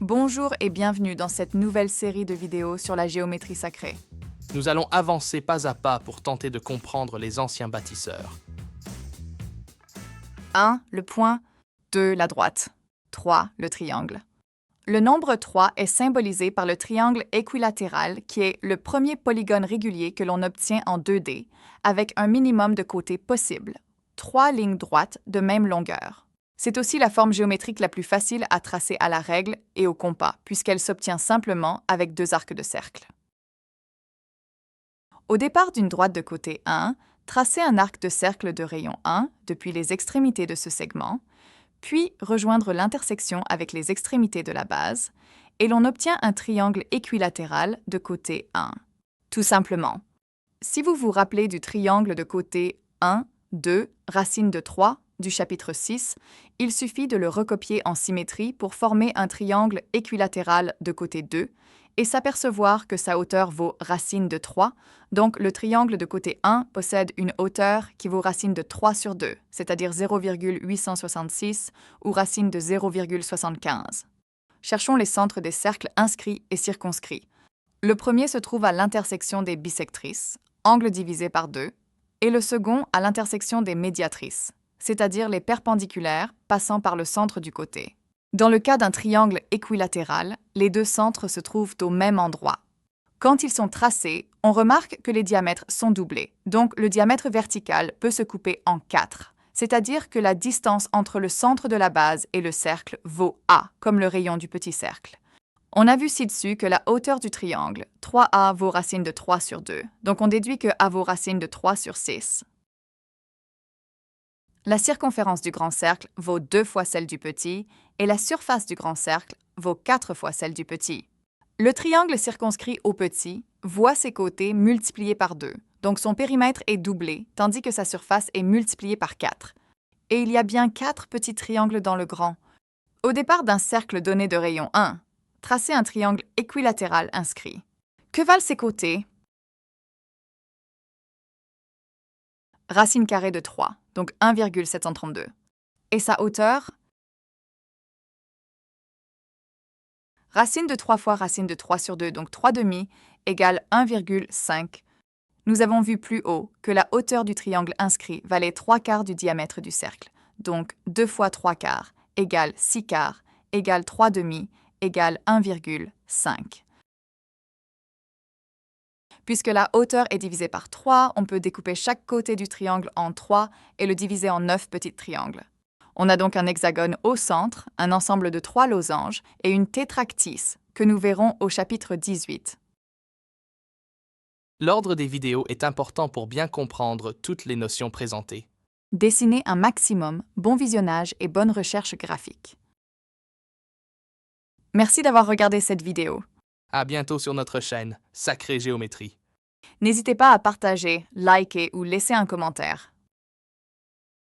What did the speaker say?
Bonjour et bienvenue dans cette nouvelle série de vidéos sur la géométrie sacrée. Nous allons avancer pas à pas pour tenter de comprendre les anciens bâtisseurs. 1. Le point. 2. La droite. 3. Le triangle. Le nombre 3 est symbolisé par le triangle équilatéral qui est le premier polygone régulier que l'on obtient en 2D, avec un minimum de côtés possible. 3 lignes droites de même longueur. C'est aussi la forme géométrique la plus facile à tracer à la règle et au compas, puisqu'elle s'obtient simplement avec 2 arcs de cercle. Au départ d'une droite de côté 1, tracez un arc de cercle de rayon 1 depuis les extrémités de ce segment, puis rejoindre l'intersection avec les extrémités de la base, et l'on obtient un triangle équilatéral de côté 1. Tout simplement. Si vous vous rappelez du triangle de côté 1, 2, racine de 3 du chapitre 6, il suffit de le recopier en symétrie pour former un triangle équilatéral de côté 2 et s'apercevoir que sa hauteur vaut racine de 3, donc le triangle de côté 1 possède une hauteur qui vaut racine de 3 sur 2, c'est-à-dire 0,866 ou racine de 0,75. Cherchons les centres des cercles inscrits et circonscrits. Le premier se trouve à l'intersection des bissectrices, angle divisé par 2, et le second à l'intersection des médiatrices, c'est-à-dire les perpendiculaires passant par le centre du côté. Dans le cas d'un triangle équilatéral, les deux centres se trouvent au même endroit. Quand ils sont tracés, on remarque que les diamètres sont doublés, donc le diamètre vertical peut se couper en 4, c'est-à-dire que la distance entre le centre de la base et le cercle vaut A, comme le rayon du petit cercle. On a vu ci-dessus que la hauteur du triangle, 3A vaut racine de 3 sur 2, donc on déduit que A vaut racine de 3 sur 6. La circonférence du grand cercle vaut 2 fois celle du petit et la surface du grand cercle vaut 4 fois celle du petit. Le triangle circonscrit au petit voit ses côtés multipliés par 2, donc son périmètre est doublé, tandis que sa surface est multipliée par 4. Et il y a bien 4 petits triangles dans le grand. Au départ d'un cercle donné de rayon 1, tracez un triangle équilatéral inscrit. Que valent ses côtés? Racine carrée de 3, donc 1,732. Et sa hauteur? Racine de 3 fois racine de 3 sur 2, donc 3 demi, égale 1,5. Nous avons vu plus haut que la hauteur du triangle inscrit valait 3 quarts du diamètre du cercle, donc 2 fois 3 quarts égale 6 quarts égale 3 demi égale 1,5. Puisque la hauteur est divisée par 3, on peut découper chaque côté du triangle en 3 et le diviser en 9 petits triangles. On a donc un hexagone au centre, un ensemble de 3 losanges et une tétractys que nous verrons au chapitre 18. L'ordre des vidéos est important pour bien comprendre toutes les notions présentées. Dessinez un maximum, bon visionnage et bonne recherche graphique. Merci d'avoir regardé cette vidéo. À bientôt sur notre chaîne Sacrée Géométrie. N'hésitez pas à partager, liker ou laisser un commentaire.